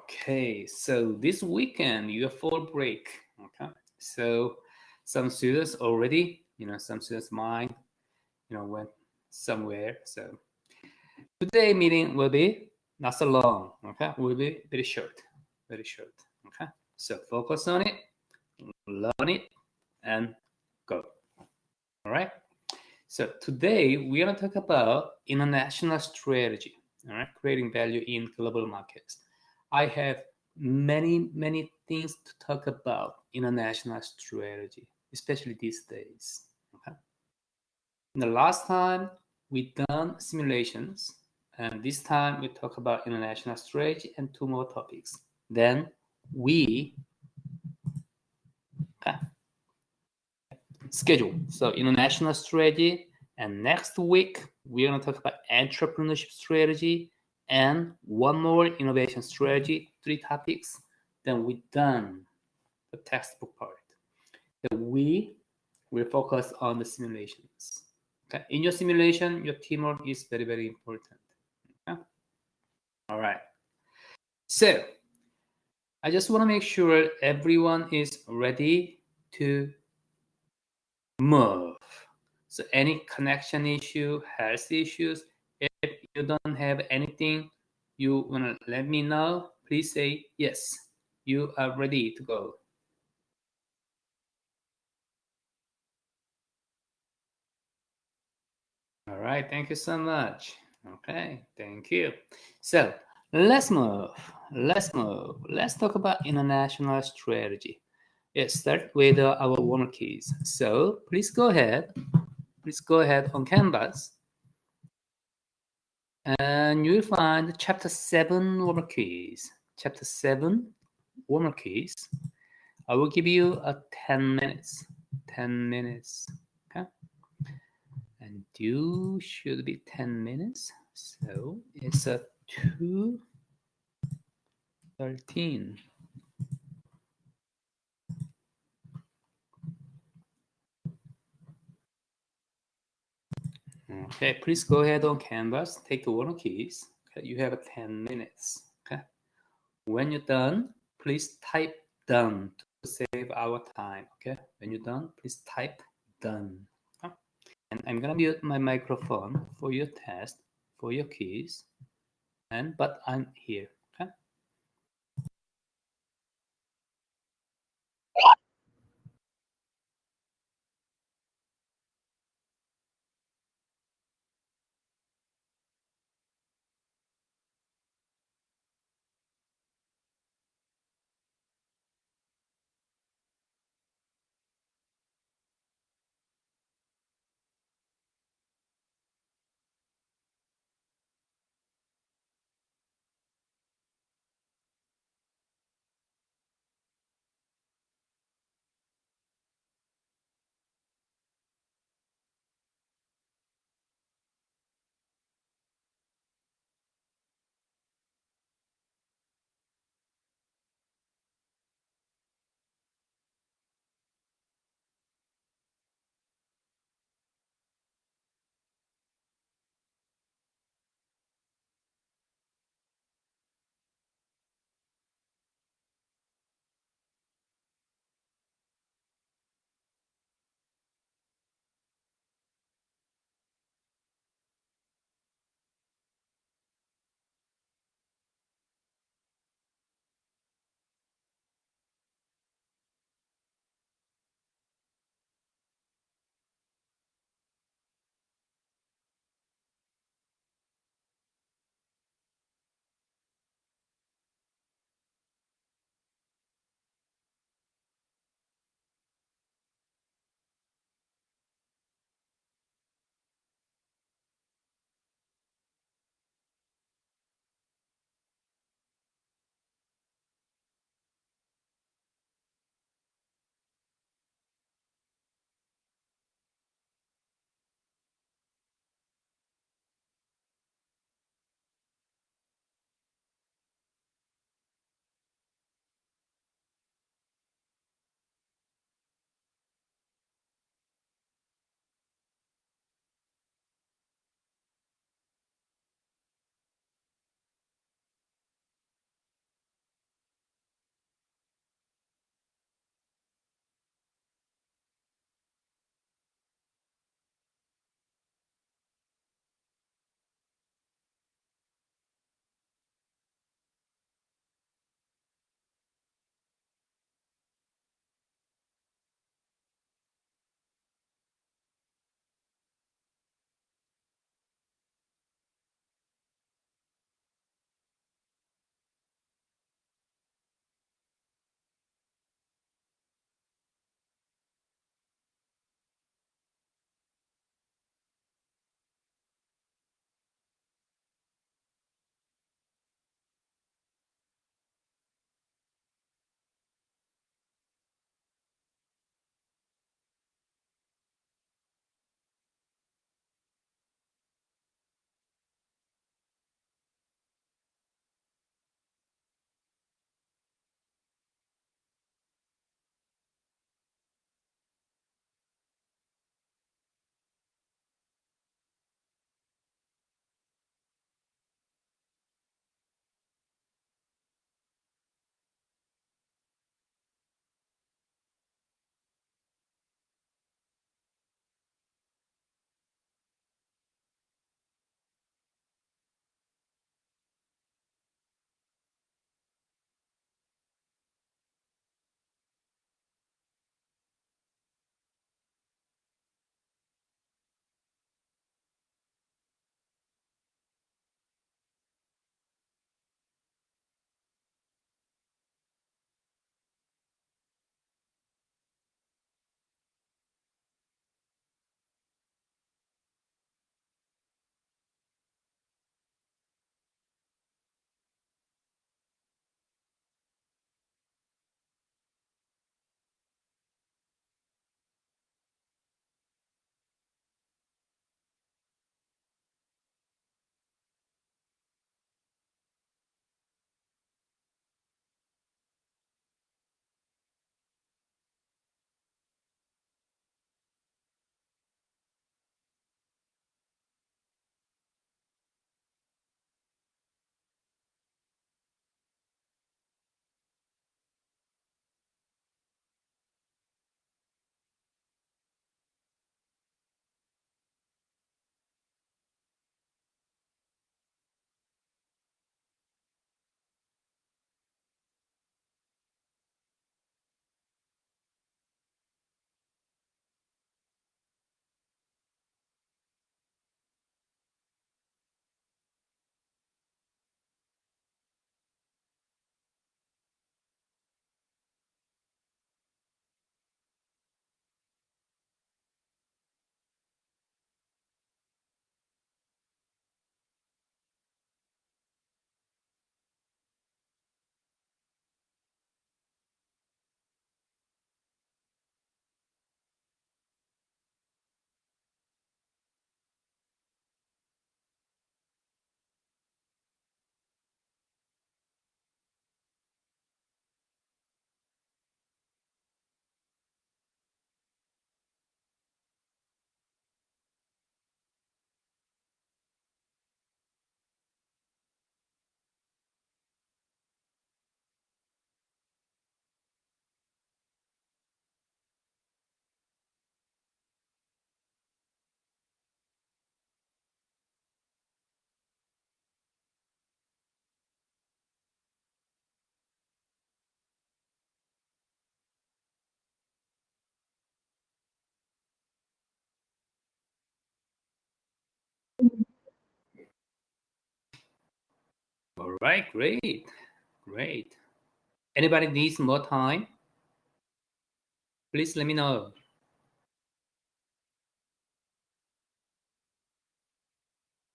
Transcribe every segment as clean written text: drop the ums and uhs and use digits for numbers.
Okay, so this weekend you have fall break. Okay, so some students already, some students might, went somewhere. So today meeting will be not so long. Okay, will be very short, very short. Okay, so focus on it, learn it, and go. All right. So today we're gonna talk about international strategy. All right, creating value in global markets. I have many things to talk about international strategy, especially these days. Okay. The last time we done simulations, and this time we talk about international strategy and two more topics. Then we okay, schedule. So international strategy, and next week we're gonna talk about entrepreneurship strategy and one more innovation strategy, three topics. Then we're done the textbook part. Then we will focus on the simulations. Okay. In your simulation, your teamwork is very important. Okay? All right. So I just want to make sure everyone is ready to move. So any connection issue, health issues, if you don't have anything you want to let me know, please say yes, you are ready to go. All right, thank you so much. Okay, thank you. So let's move. Let's talk about international strategy. Let's start with our warm keys. So please go ahead. Please go ahead on Canvas. And you will find chapter 7 warmer keys. Chapter 7 warmer keys. I will give you 10 minutes. 10 minutes. Okay. And you should be 10 minutes. So it's a 2:13. Okay, please go ahead on Canvas. Take the warmer keys. Okay, you have 10 minutes. Okay. When you're done, please type done to save our time. Okay. When you're done, please type done. Okay? And I'm gonna mute my microphone for your test, for your keys, but I'm here. Okay. All right, great. Anybody needs more time? Please let me know.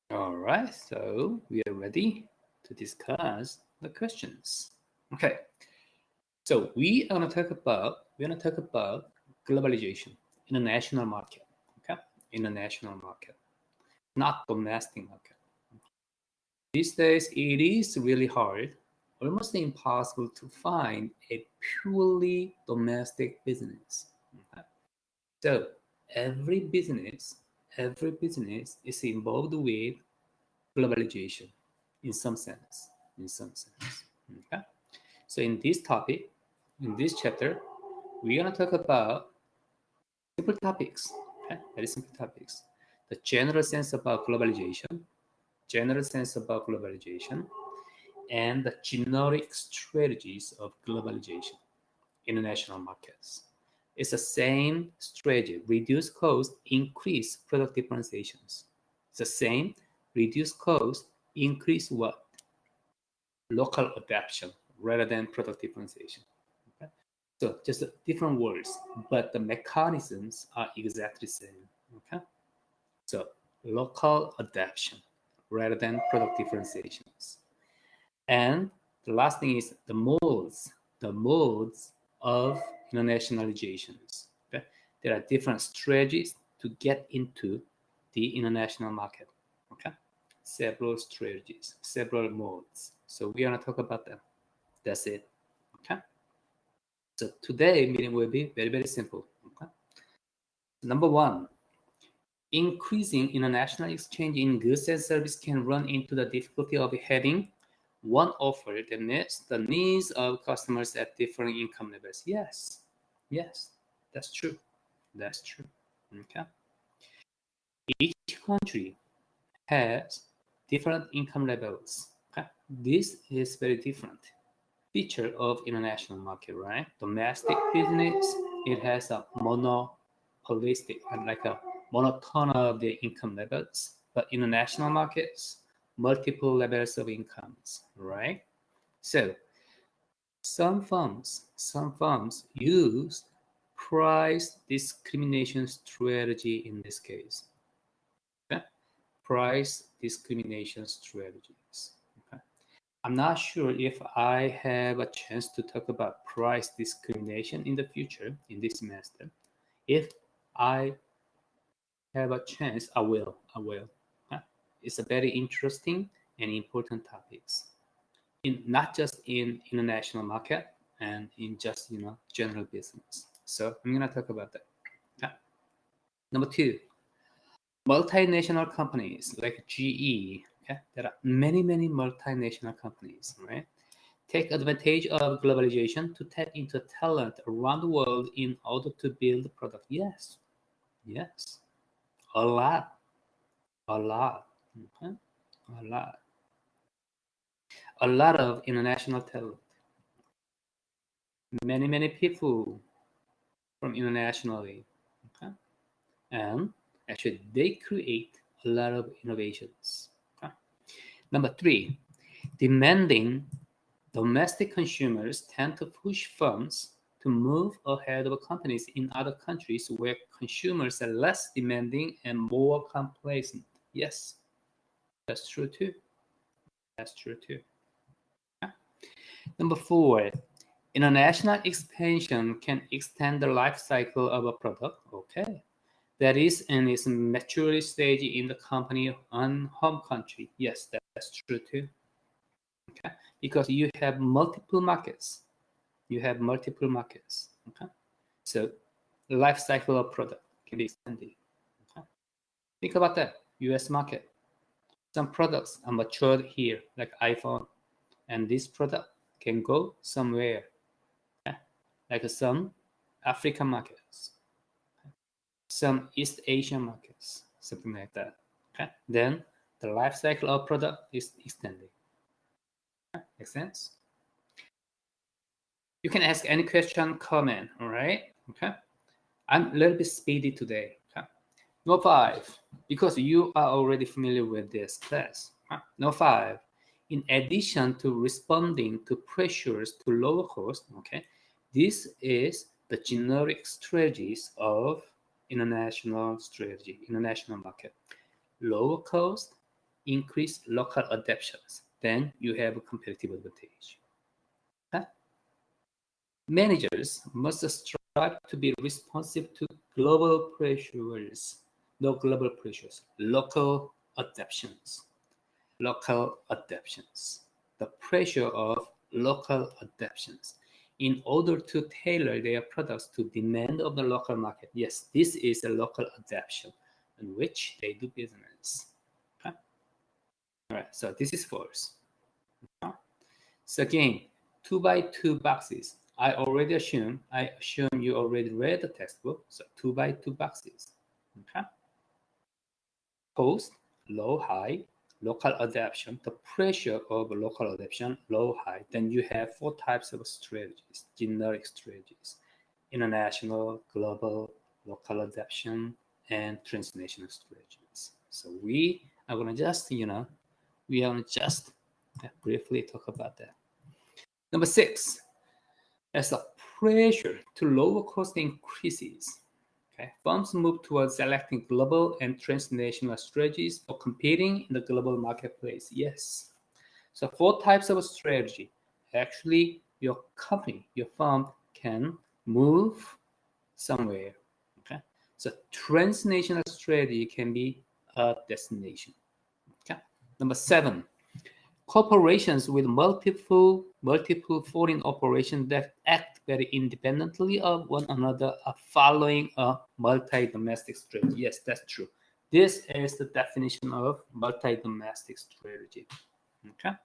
All right, so we are ready to discuss the questions. Okay, so we're gonna talk about globalization, international market. Okay, international market, not domestic market. These days, it is really hard, almost impossible to find a purely domestic business. Okay? So every business is involved with globalization in some sense. Okay? So in this topic, in this chapter, we're gonna talk about simple topics. Okay? Very simple topics. The general sense about globalization, and the generic strategies of globalization, international markets. It's the same strategy: reduce cost, increase product differentiations. It's the same: reduce cost, increase what? Local adaptation rather than product differentiation. Okay? So just different words, but the mechanisms are exactly the same. Okay? So local adaptation rather than product differentiations. And the last thing is the modes of internationalizations. Okay? There are different strategies to get into the international market. Okay? Several strategies, several modes. So we are going to talk about them. That's it. Okay? So today meeting will be very, very simple. Okay? Number one, increasing international exchange in goods and service can run into the difficulty of having one offer that meets the needs of customers at different income levels. Yes, that's true. Okay. Each country has different income levels. Okay. This is very different feature of international market, right? Domestic business, it has a monopolistic, like a monotone of the income levels, but international markets, multiple levels of incomes, right? So some firms use price discrimination strategy in this case. Okay? Price discrimination strategies. Okay? I'm not sure if I have a chance to talk about price discrimination in the future in this semester. If I have a chance, I will. Okay? It's a very interesting and important topics. Not just in international market and in just general business. So I'm gonna talk about that. Okay. Number two, multinational companies like GE. Okay, there are many multinational companies, right? Take advantage of globalization to tap into talent around the world in order to build the product. Yes, a lot, okay? A lot of international talent. Many people from internationally, okay? And actually they create a lot of innovations. Okay? Number three, demanding domestic consumers tend to push firms to move ahead of companies in other countries where consumers are less demanding and more complacent. Yes, that's true too. Okay? Number four, international expansion can extend the life cycle of a product. Okay. That is in its maturity stage in the company and home country. Yes, that's true too. Okay. Because you have multiple markets. Okay. So the life cycle of product can be extended. Okay. Think about that. US market. Some products are matured here, like iPhone, and this product can go somewhere, okay? Like some African markets, some East Asian markets, something like that. Okay. Then the life cycle of product is extended. Okay? Makes sense? You can ask any question, comment, all right? Okay. I'm a little bit speedy today. Okay. Number five, because you are already familiar with this class. Number five, in addition to responding to pressures to lower cost, okay, this is the generic strategies of international strategy, international market. Lower cost, increase local adaptations, then you have a competitive advantage. Okay? Managers must strive to be responsive to global pressures, no global pressures, local adaptations. Local adaptations, the pressure of local adaptations in order to tailor their products to demand of the local market. Yes, this is a local adaptation in which they do business. Okay? All right, so this is false. Okay? So again, 2x2 boxes. I assume you already read the textbook. So 2x2 boxes. Okay? Cost, low, high, local adaptation, the pressure of local adaptation, low, high. Then you have 4 types of strategies, generic strategies: international, global, local adaptation, and transnational strategies. So we are gonna just, briefly talk about that. Number 6, as the pressure to lower cost increases, okay, firms move towards selecting global and transnational strategies for competing in the global marketplace. Yes. So 4 types of strategy. Actually, your company, your firm can move somewhere. Okay. So transnational strategy can be a destination. Okay. Number 7, corporations with multiple foreign operations that act very independently of one another are following a multi-domestic strategy. Yes, that's true. This is the definition of multi-domestic strategy. Okay.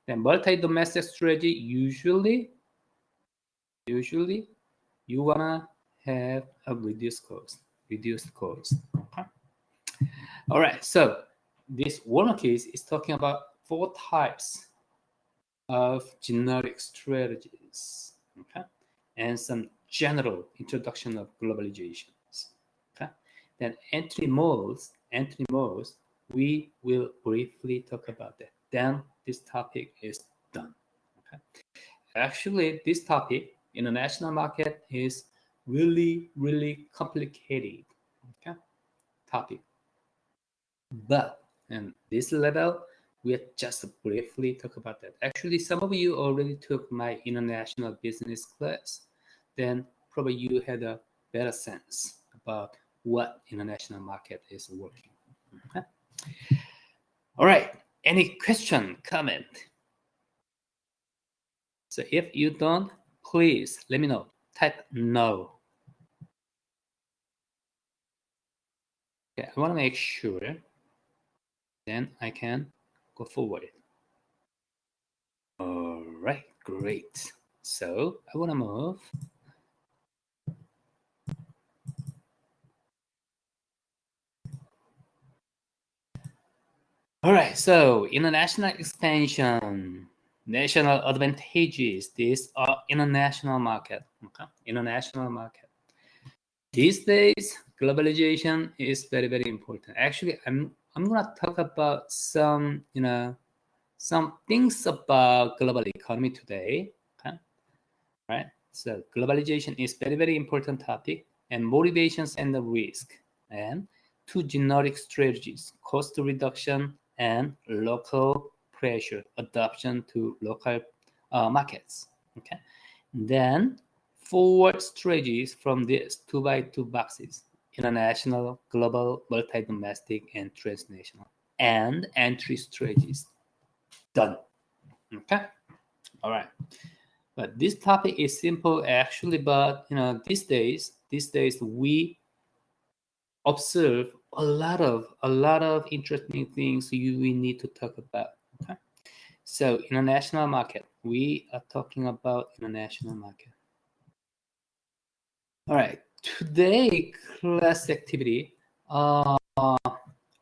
Then multi-domestic strategy, usually you wanna have a reduced cost. Okay. All right. So this one case is talking about 4 types of generic strategies, okay, and some general introduction of globalizations. Okay, then entry modes, we will briefly talk about that. Then this topic is done. Okay, actually, this topic, international market, is really complicated. Okay, topic, but in this level, we'll just briefly talk about that. Actually, some of you already took my international business class. Then probably you had a better sense about what international market is working. Okay? All right. Any question, comment? So if you don't, please let me know. Type no. Okay, I want to make sure. Then I can go forward. All right, great. So I want to move. All right, so international expansion, national advantages. These are international market. Okay, international market. These days, globalization is very important. Actually, I'm gonna talk about some some things about global economy today. Okay, right. So globalization is very important topic, and motivations and the risk, and 2 generic strategies: cost reduction and local pressure adoption to local markets. Okay, then 4 strategies from this 2x2 boxes: international, global, multi-domestic, and transnational, and entry strategies. Done. Okay. All right. But this topic is simple actually, but these days we observe a lot of interesting things we need to talk about. Okay, so international market, we are talking about international market. All right, today class activity,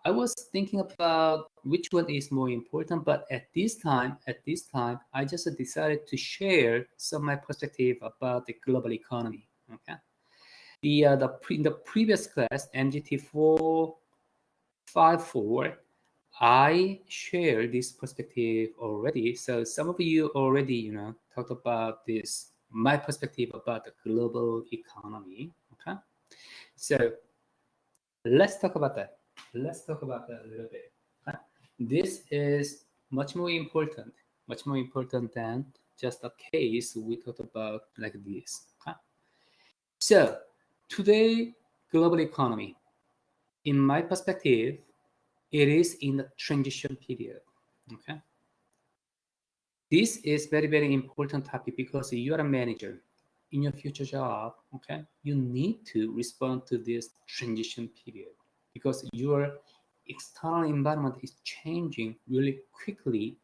I was thinking about which one is more important, but at this time, I just decided to share some of my perspective about the global economy. Okay, in the previous class, MGT 454, I share this perspective already. So some of you already, talked about this, my perspective about the global economy. Okay. So let's talk about that. Let's talk about that a little bit. Okay? This is much more important than just a case we talked about like this. Okay? So today, global economy, in my perspective, it is in the transition period. Okay. This is very, very important topic because you are a manager in your future job. Okay, you need to respond to this transition period because your external environment is changing really quickly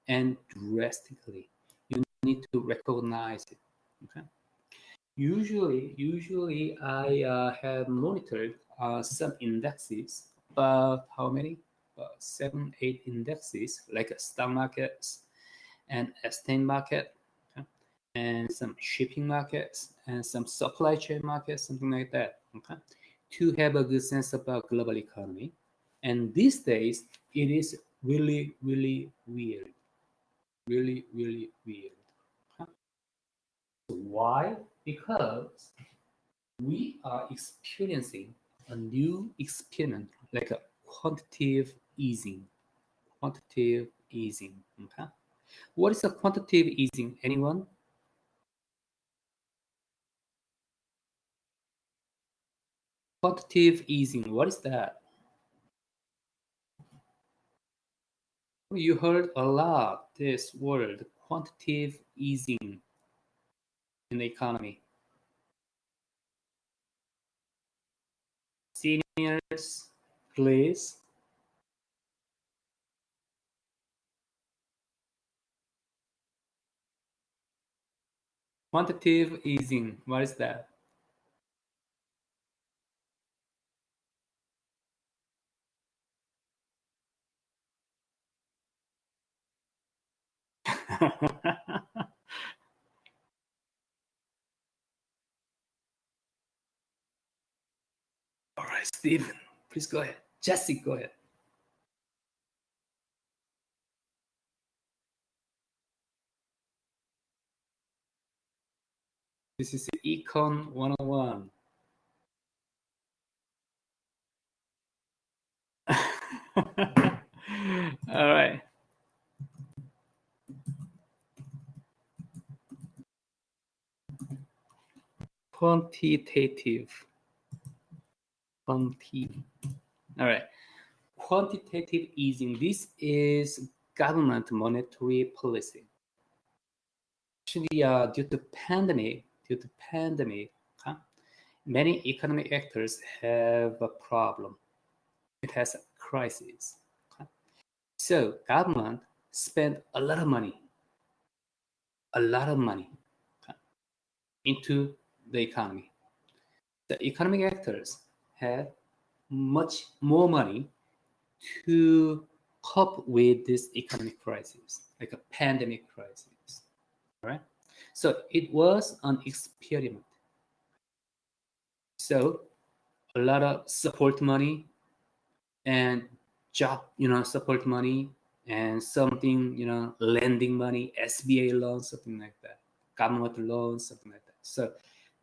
and drastically. You need to recognize it. Okay. Usually, I have monitored some indexes, but how many? 7, 8 indexes, like stock markets and exchange market, okay? And some shipping markets and some supply chain markets, something like that, okay? To have a good sense about global economy. And these days, it is really, really weird. Really, really weird. Okay? Why? Because we are experiencing a new experiment, like a quantitative easing. Quantitative easing. Okay. What is a quantitative easing? Anyone? Quantitative easing. What is that? You heard a lot this word, quantitative easing in the economy. Seniors, please. Quantitative easing. What is that? All right, Stephen, please go ahead. Jesse, go ahead. This is Econ 101. All right. Quantitative. Quanti. All right. Quantitative easing. This is government monetary policy. Actually, due to pandemic, huh, many economic actors have a problem. It has a crisis. Huh? So government spent a lot of money huh, into the economy. The economic actors have much more money to cope with this economic crisis, like a pandemic crisis. Right? So it was an experiment. So a lot of support money and job, support money and something, lending money, SBA loans, something like that, government loans, something like that. So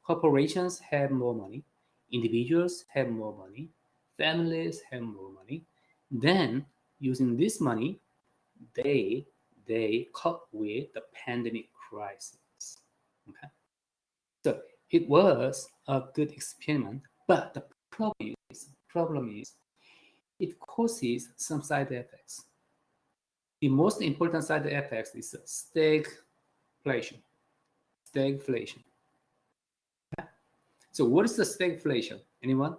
corporations have more money, individuals have more money, families have more money. Then using this money, they they cope with the pandemic crisis. Okay, so it was a good experiment, but the problem is it causes some side effects. The most important side effects is stagflation. Stagflation. Okay? So what is the stagflation? Anyone?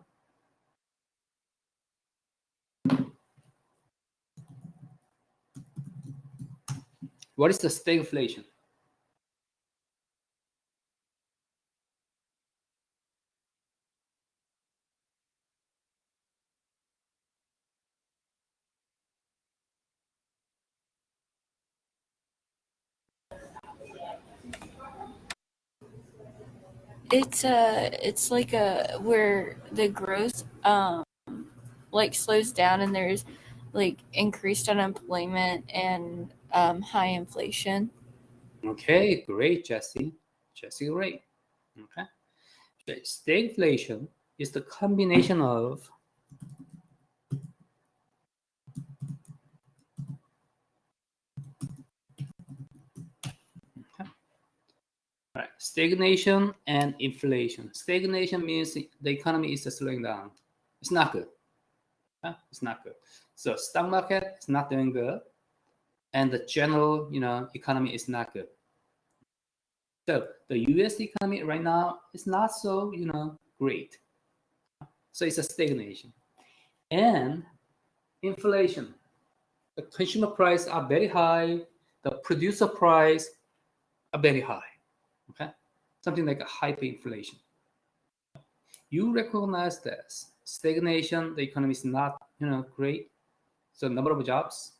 What is the stagflation? It's like a where the growth like slows down and there's like increased unemployment and high inflation. Okay, great, Jesse. Jesse, great. Okay. So stagflation is the combination of stagnation and inflation. Stagnation means the economy is slowing down. It's not good. It's not good. So stock market is not doing good, and the general, economy is not good. So the U.S. economy right now is not so, great. So it's a stagnation. And inflation. The consumer price are very high. The producer price are very high. Okay, something like a hyperinflation. You recognize this stagnation. The economy is not, great. So number of jobs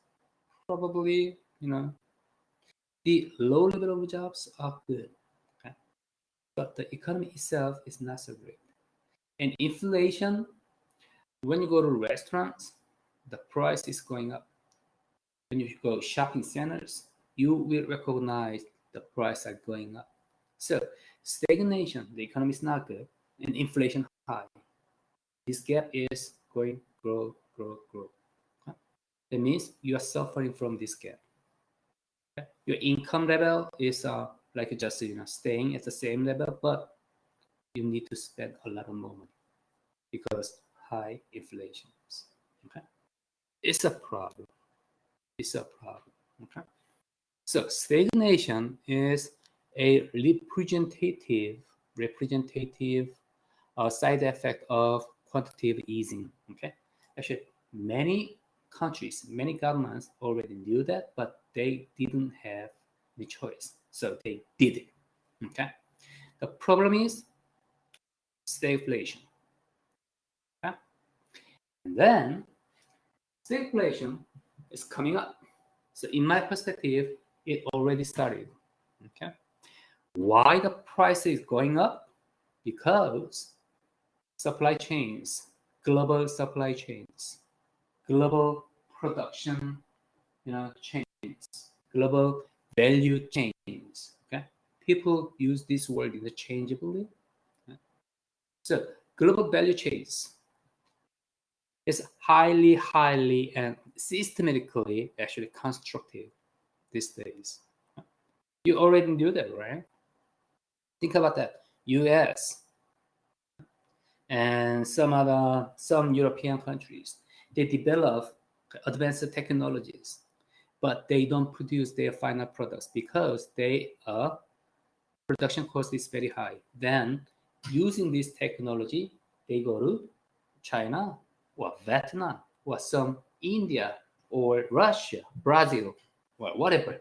probably, the low level of jobs are good. Okay, but the economy itself is not so great. And inflation, when you go to restaurants, the price is going up. When you go shopping centers, you will recognize the price are going up. So stagnation, the economy is not good, and inflation high. This gap is going grow, grow, grow. That means you are suffering from this gap. Okay? Your income level is like just staying at the same level, but you need to spend a lot of more money because high inflation. Okay, it's a problem. It's a problem. Okay, so stagnation is a representative side effect of quantitative easing. Okay, actually, many countries, many governments already knew that, but they didn't have the choice, so they did it. Okay, the problem is stagflation. Okay? And then stagflation is coming up. So in my perspective, it already started. Okay, why the price is going up? Because supply chains, global supply chains, global production, chains, global value chains. Okay, people use this word interchangeably. Okay? So global value chains is highly and systematically actually constructed these days. You already do that, right? Think about that. U.S. and some European countries, they develop advanced technologies, but they don't produce their final products because production cost is very high. Then using this technology, they go to China or Vietnam or some India or Russia, Brazil, or whatever.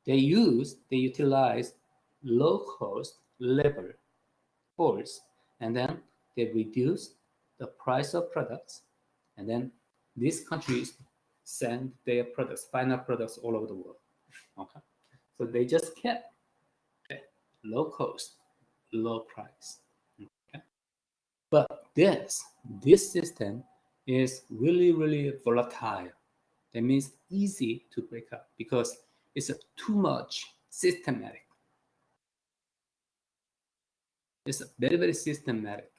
They utilize low cost labor force, and then they reduce the price of products, and then these countries send their final products all over the world. Okay, so they just kept low cost, low price. Okay, but this system is really volatile. That means easy to break up because it's too much systematic. It's very systematic.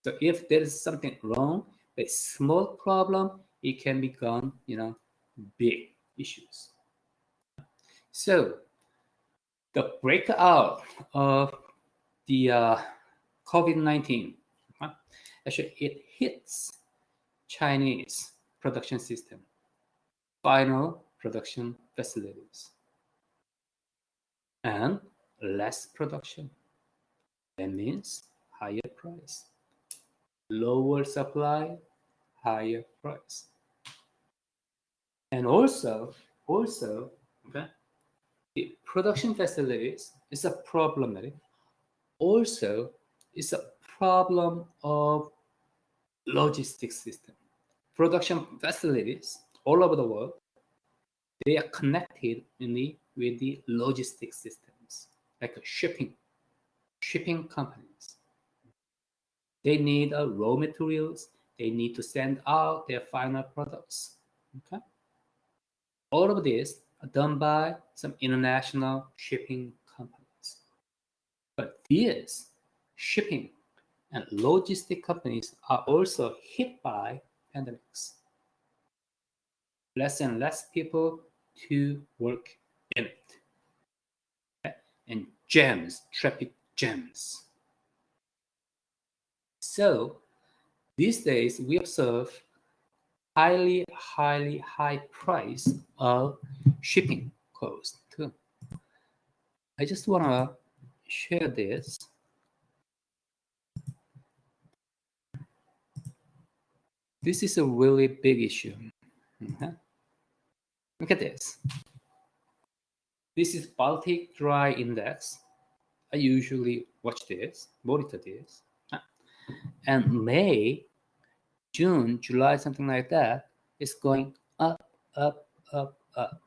So if there is something wrong, a small problem, it can become, big issues. So the breakout of the COVID-19, actually it hits Chinese production system, final production facilities, and less production. That means higher price, lower supply, higher price. And also, okay, the production facilities is a problematic. Also, it's a problem of logistics system. Production facilities all over the world, they are connected with the logistics systems, like shipping companies. They need raw materials. They need to send out their final products. Okay, all of this are done by some international shipping companies. But these shipping and logistic companies are also hit by pandemics. Less and less people to work in it. Okay? And jams, traffic jams. So these days we observe highly high price of shipping cost too. I just want to share this. This is a really big issue. Look at this. This is Baltic Dry Index. I usually watch this, monitor this. And May, June, July, something like that, is going up, up, up, up.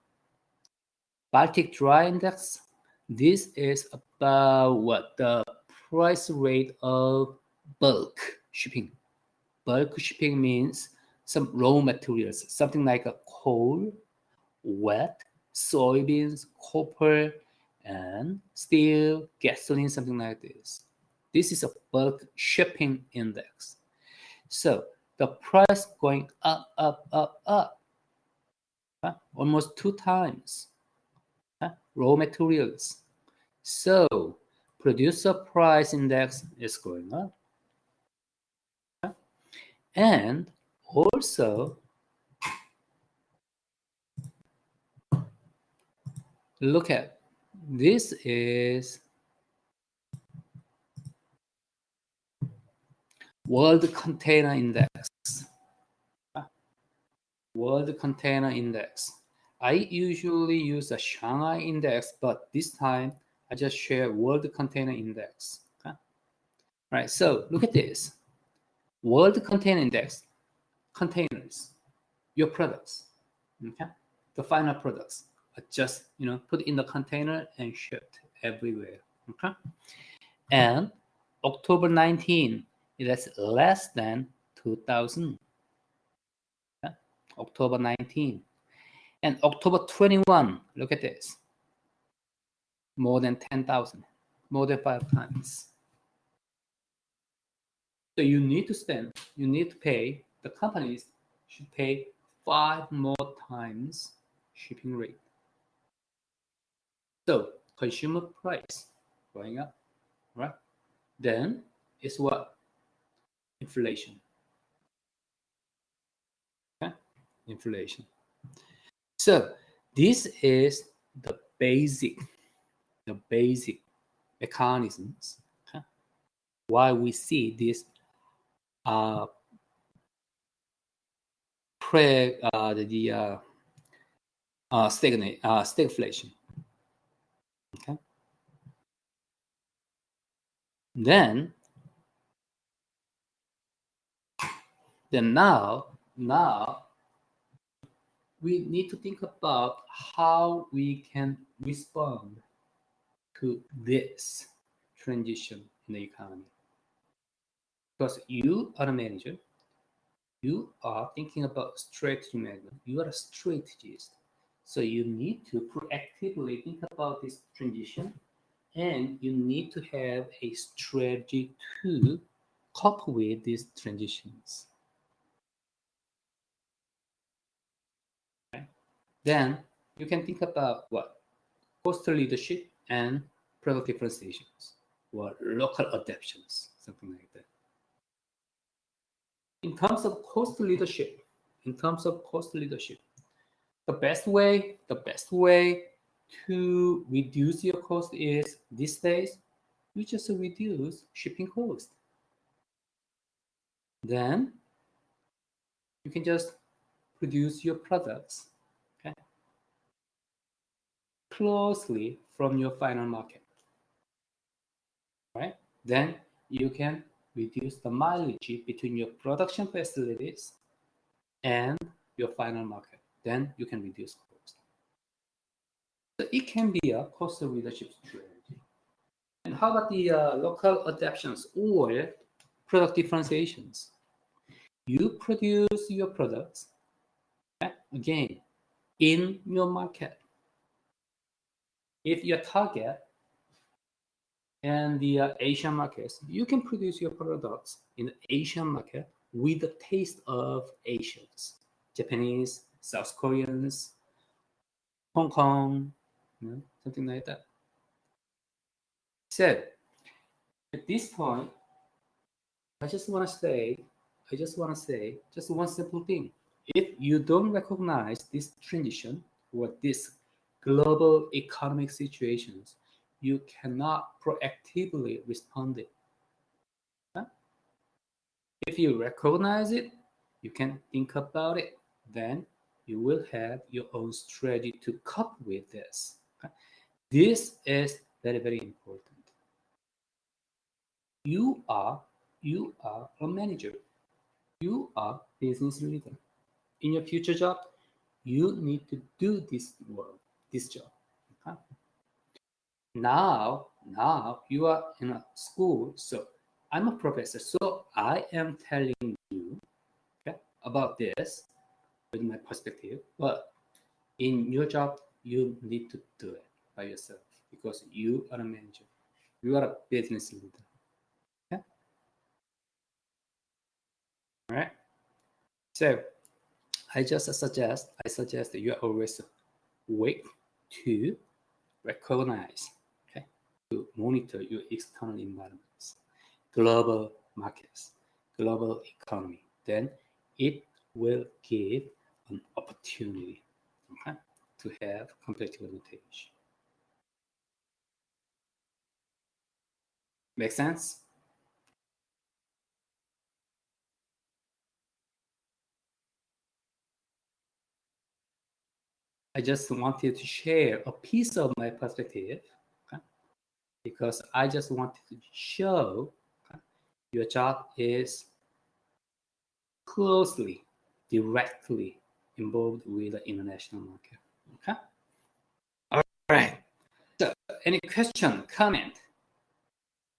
Baltic Dry Index, this is about what the price rate of bulk shipping. Bulk shipping means some raw materials, something like a coal, wheat, soybeans, copper, and steel, gasoline, something like this. This is a bulk shipping index. So the price going up, up, up, up, almost 2 times. Raw materials. So producer price index is going up. And also look at this is World Container Index. World Container Index. I usually use a Shanghai index, but this time I just share World Container Index. Okay? All right, so look at this. World Container Index, containers, your products, okay? The final products are just, put in the container and shipped everywhere, okay? And October 19, it is less than 2,000. Okay? October 19. And October 21, look at this. More than 10,000, more than 5 times. So you need to pay, the companies should pay 5 more times shipping rate. So consumer price going up, right? Then it's what? Inflation. Okay? Inflation. So this is the basic mechanisms, okay? Why we see this stagflation. Okay. Then now we need to think about how we can respond to this transition in the economy. Because you are a manager, you are thinking about strategy management, you are a strategist. So you need to proactively think about this transition, and you need to have a strategy to cope with these transitions. Okay. Then you can think about what? Cost leadership and product differentiations, or local adaptations, something like that. In terms of cost leadership, the best way to reduce your cost is these days, you just reduce shipping cost. Then you can just produce your products, okay, closely from your final market, right? Then you can reduce the mileage between your production facilities and your final market. Then you can reduce cost. So it can be a cost leadership strategy. And how about the local adaptations or product differentiations? You produce your products Okay? Again, in your market. If your target and the Asian markets, you can produce your products in the Asian market with the taste of Asians, Japanese, South Koreans, Hong Kong, something like that. So at this point, I just want to say just one simple thing. If you don't recognize this transition or this global economic situations, you cannot proactively respond it. Huh? If you recognize it, you can think about it, then you will have your own strategy to cope with this. Okay? This is very, very important. You are a manager. You are business leader. In your future job, you need to do this work, this job. Okay? Now you are in a school, so I'm a professor, so I am telling you, okay, about this with my perspective. But in your job, you need to do it by yourself because you are a manager. You are a business leader. Okay? All right. So I suggest that you are always awake to recognize, okay, to monitor your external environments, global markets, global economy. Then it will give an opportunity, okay, to have competitive advantage. Make sense? I just wanted to share a piece of my perspective, okay, because I just wanted to show, okay, your job is closely, directly involved with the international market. Okay. All right. So, any question, comment?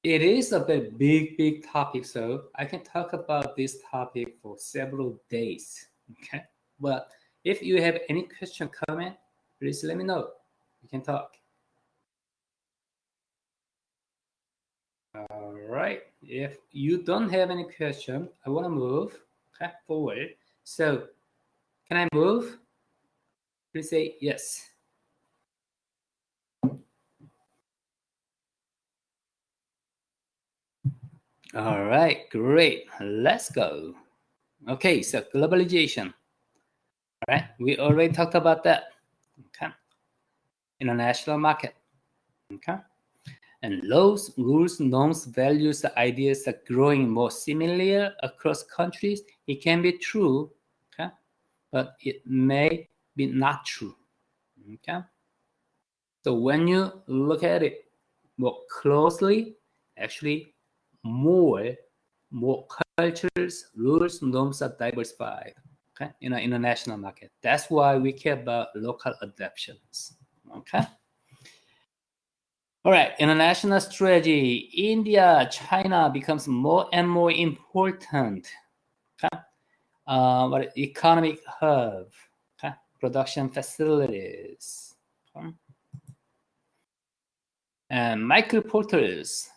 It is a very big topic, so I can talk about this topic for several days. Okay. But if you have any question, comment, please let me know. We can talk. All right. If you don't have any question, I want to move, okay, forward. So, can I move? Please say yes. All right, great. Let's go. Okay, so globalization. All right, we already talked about that. Okay, international market. Okay, and laws, rules, norms, values, the ideas are growing more similar across countries. It can be true, okay, but it may be not true. Okay, so when you look at it more closely, actually, more cultures, rules, norms are diversified. Okay, in an international market. That's why we care about local adaptations. Okay. All right, international strategy. India, China becomes more and more important. Okay. Economic hub, okay, production facilities, okay, and micro portals,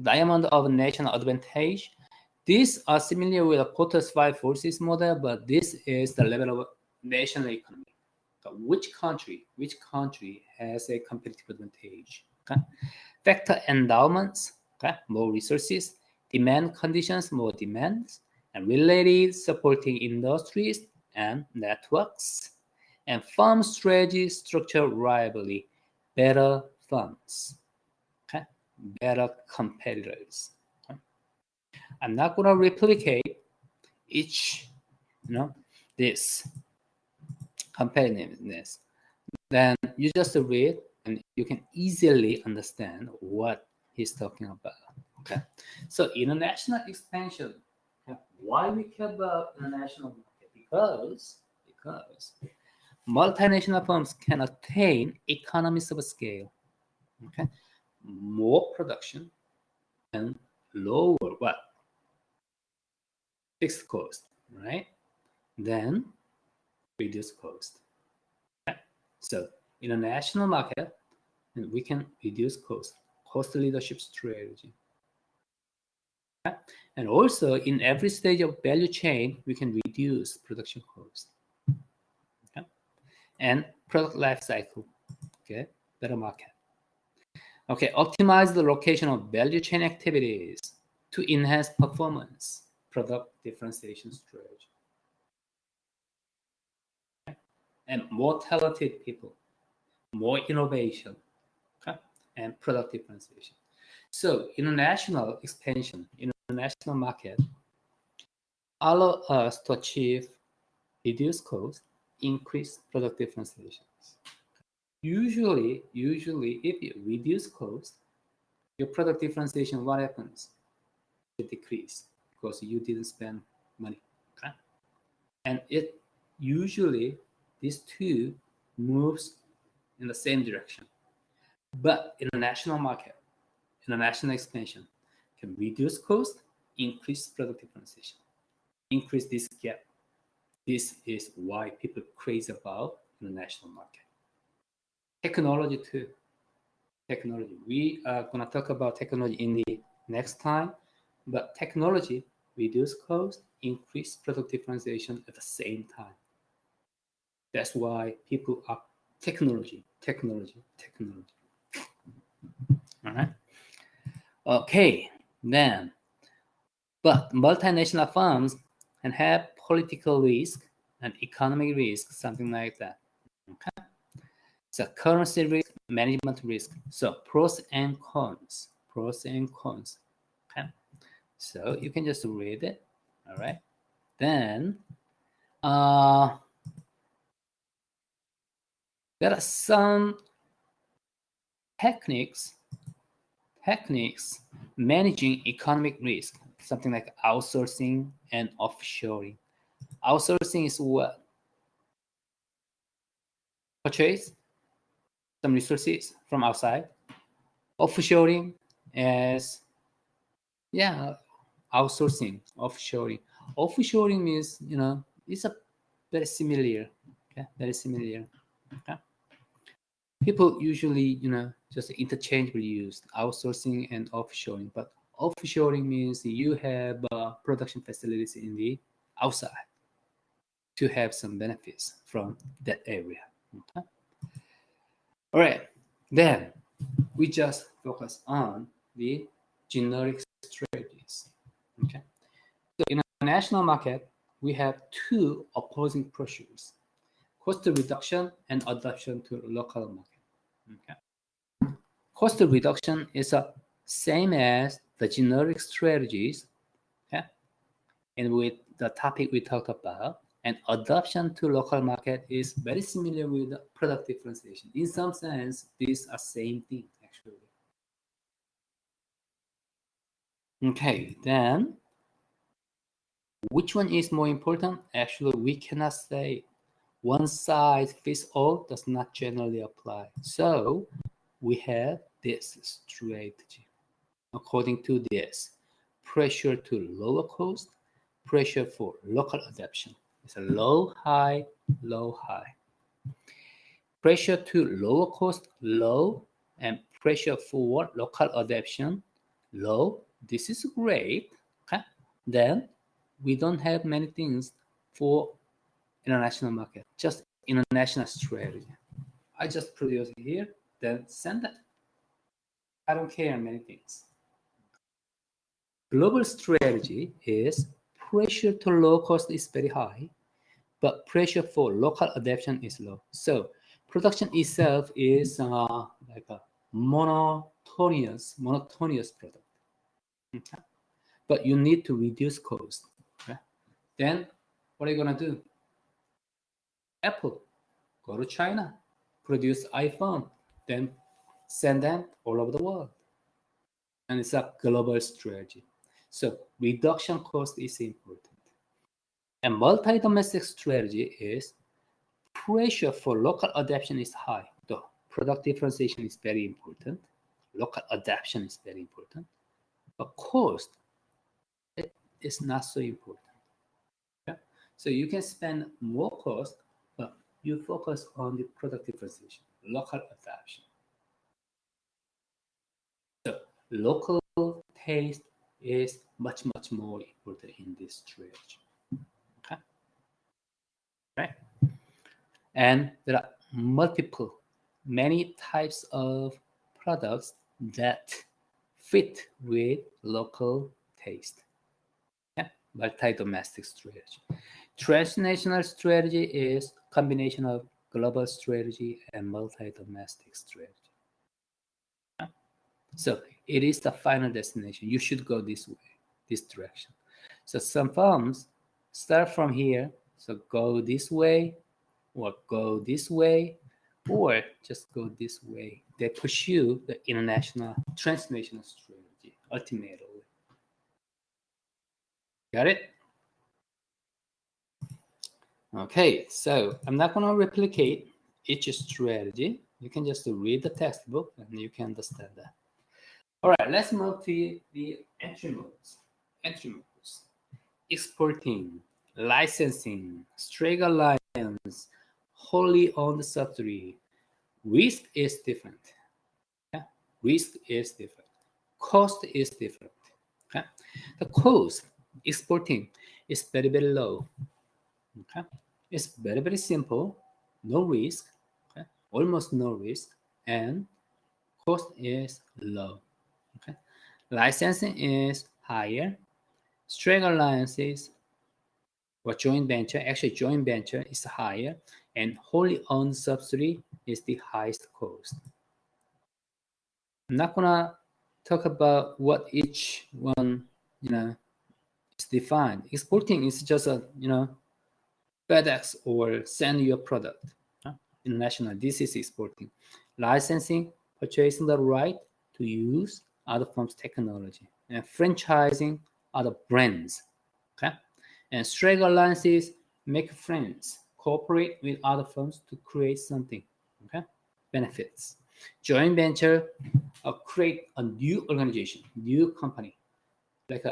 diamond of national advantage. These are similar with the Porter's five forces model, but this is the level of national economy. So which country has a competitive advantage? Okay. Factor endowments, okay, more resources, demand conditions, more demands, and related supporting industries and networks, and firm strategy, structure rivalry, better funds, okay, better competitors. Okay. I'm not going to replicate each, this competitiveness. Then you just read and you can easily understand what he's talking about. Okay. So international expansion. Okay. Why we care about international market? Because multinational firms can attain economies of scale. Okay. More production and lower what? Fixed cost, right? Then reduce cost. Okay? So in a national market, we can reduce cost leadership strategy. Okay? And also in every stage of value chain, we can reduce production cost. Okay? And product life cycle, okay, better market. Okay, optimize the location of value chain activities to enhance performance, product differentiation strategy. Okay? And more talented people, more innovation, okay? And product differentiation. So international expansion, international market, allow us to achieve reduced cost, increase product differentiations. Usually, if you reduce cost, your product differentiation, what happens? It decrease because you didn't spend money. Okay? And it usually these two moves in the same direction. But in a national market, international expansion can reduce cost, increase product differentiation, increase this gap. This is why people crazy about international market. Technology too. Technology. We are gonna talk about technology in the next time, but technology reduce cost, increase product differentiation at the same time. That's why people are technology. All right. Okay, then. But multinational firms can have political risk and economic risk, something like that. Okay. So currency risk, management risk. So pros and cons. Okay. So you can just read it. All right. Then there are some techniques managing economic risk, something like outsourcing and offshoring. Outsourcing is what? Purchase some resources from outside. Offshoring is, outsourcing, offshoring. Offshoring means, it's a very similar, okay? Very similar, okay? People usually, just interchangeably use outsourcing and offshoring, but offshoring means you have production facilities in the outside to have some benefits from that area. Okay? All right, then we just focus on the generic strategies. Okay, so in a national market, we have two opposing pressures: cost reduction and adoption to local market. Okay. Cost reduction is the same as the generic strategies, okay? And with the topic we talked about, and adoption to local market is very similar with the product differentiation. In some sense, these are same thing actually. Okay, then which one is more important? Actually, we cannot say. One size fits all does not generally apply. So we have this strategy. According to this, pressure to lower cost, pressure for local adoption. It's a low, high, low, high. Pressure to lower cost, low, and pressure for local adoption, low. This is great. Okay. Then we don't have many things for international market, just international strategy. I just produce it here, then send it. I don't care many things. Global strategy is pressure to low cost is very high, but pressure for local adoption is low. So production itself is like a monotonous product. Okay? But you need to reduce cost. Okay? Then what are you gonna do? Apple, go to China, produce iPhone, then send them all over the world. And it's a global strategy. So reduction cost is important. And multi-domestic strategy is pressure for local adoption is high. The product differentiation is very important. Local adoption is very important. But cost is not so important. Okay? So you can spend more cost you focus on the product differentiation, local adaptation. So local taste is much more important in this strategy. Okay, right? And there are many types of products that fit with local taste. Yeah, multi-domestic strategy. Transnational strategy is combination of global strategy and multi-domestic strategy. Yeah. So it is the final destination. You should go this way, this direction. So some firms start from here, so go this way, or go this way, or just go this way. They pursue the international transnational strategy ultimately. Got it? Okay, so I'm not going to replicate each strategy. You can just read the textbook and you can understand that. All right, let's move to the entry modes. Entry modes. Exporting, licensing, straight alliance, wholly owned subsidiary. Risk is different. Yeah? Risk is different. Cost is different. Okay? The cost exporting is very low. Okay? It's very simple, no risk, okay? Almost no risk, and cost is low. Okay? Licensing is higher. Straight alliances or joint venture, actually joint venture is higher, and wholly owned subsidiary is the highest cost. I'm not gonna talk about what each one, is defined. Exporting is just a, FedEx or send your product. International, this is exporting. Licensing, purchasing the right to use other firms' technology. And franchising other brands. Okay? And straight alliances, make friends, cooperate with other firms to create something. Okay? Benefits. Joint venture, create a new organization, new company. Like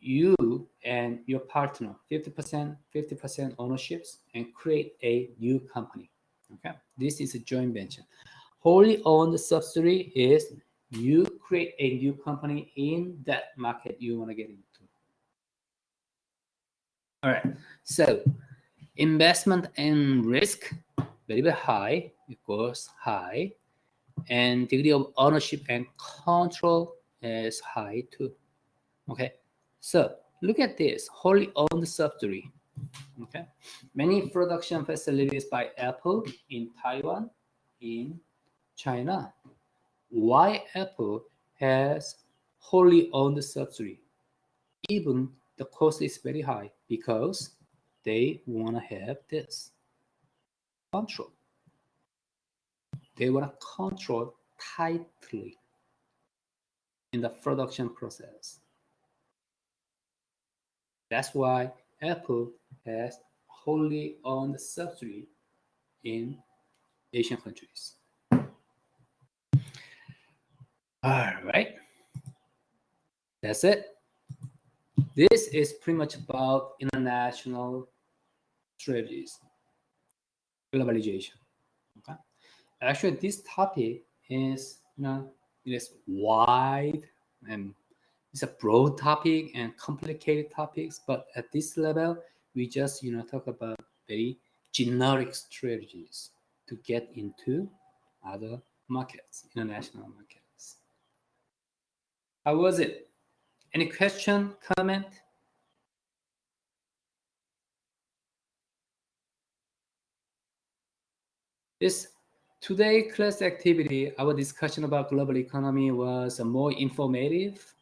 you and your partner 50% ownerships and create a new company. Okay, this is a joint venture. Wholly owned subsidiary is you create a new company in that market you want to get into. All right, so investment and risk very high, equals high, and degree of ownership and control is high too. Okay, so look at this wholly owned subsidiary. Okay, many production facilities by Apple in Taiwan, in China. Why Apple has wholly owned subsidiary? Even the cost is very high because they want to have this control. They want to control tightly in the production process. That's why Apple has wholly owned subsidiary in Asian countries. All right, that's it. This is pretty much about international strategies, globalization. Okay, actually, this topic is it is wide and it's a broad topic and complicated topics. But at this level, we just talk about very generic strategies to get into other markets, international markets. How was it? Any question, comment? This today class activity, our discussion about global economy was more informative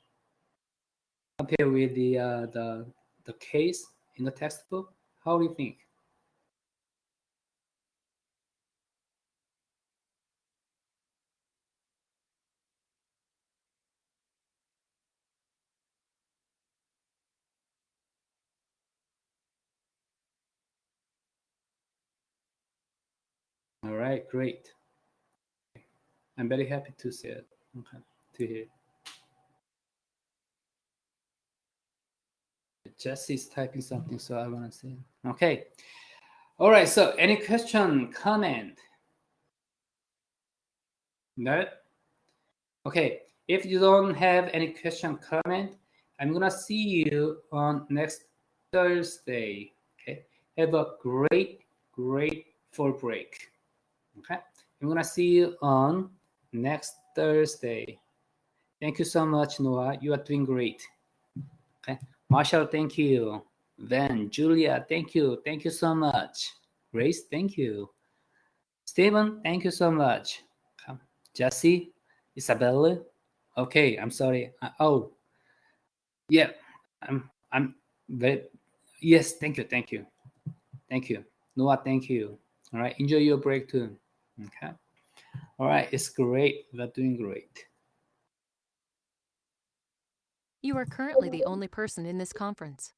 compared with the case in the textbook. How do you think? All right, great. I'm very happy to see it. Okay, to hear. Jesse's typing something, so I want to see. Okay. All right, so any question, comment? No? Okay, if you don't have any question, comment, I'm gonna see you on next Thursday. Okay, have a great fall break. Okay, I'm gonna see you on next Thursday. Thank you so much, Noah. You are doing great. Okay, Marshall, thank you. Van, Julia, thank you. Thank you so much. Grace, thank you. Stephen, thank you so much. Okay. Jesse, Isabella. Okay, I'm sorry. Oh, yeah, I'm very. Yes, thank you, thank you, thank you. Noah, thank you. All right, enjoy your break too. Okay. All right, it's great. We're doing great. You are currently the only person in this conference.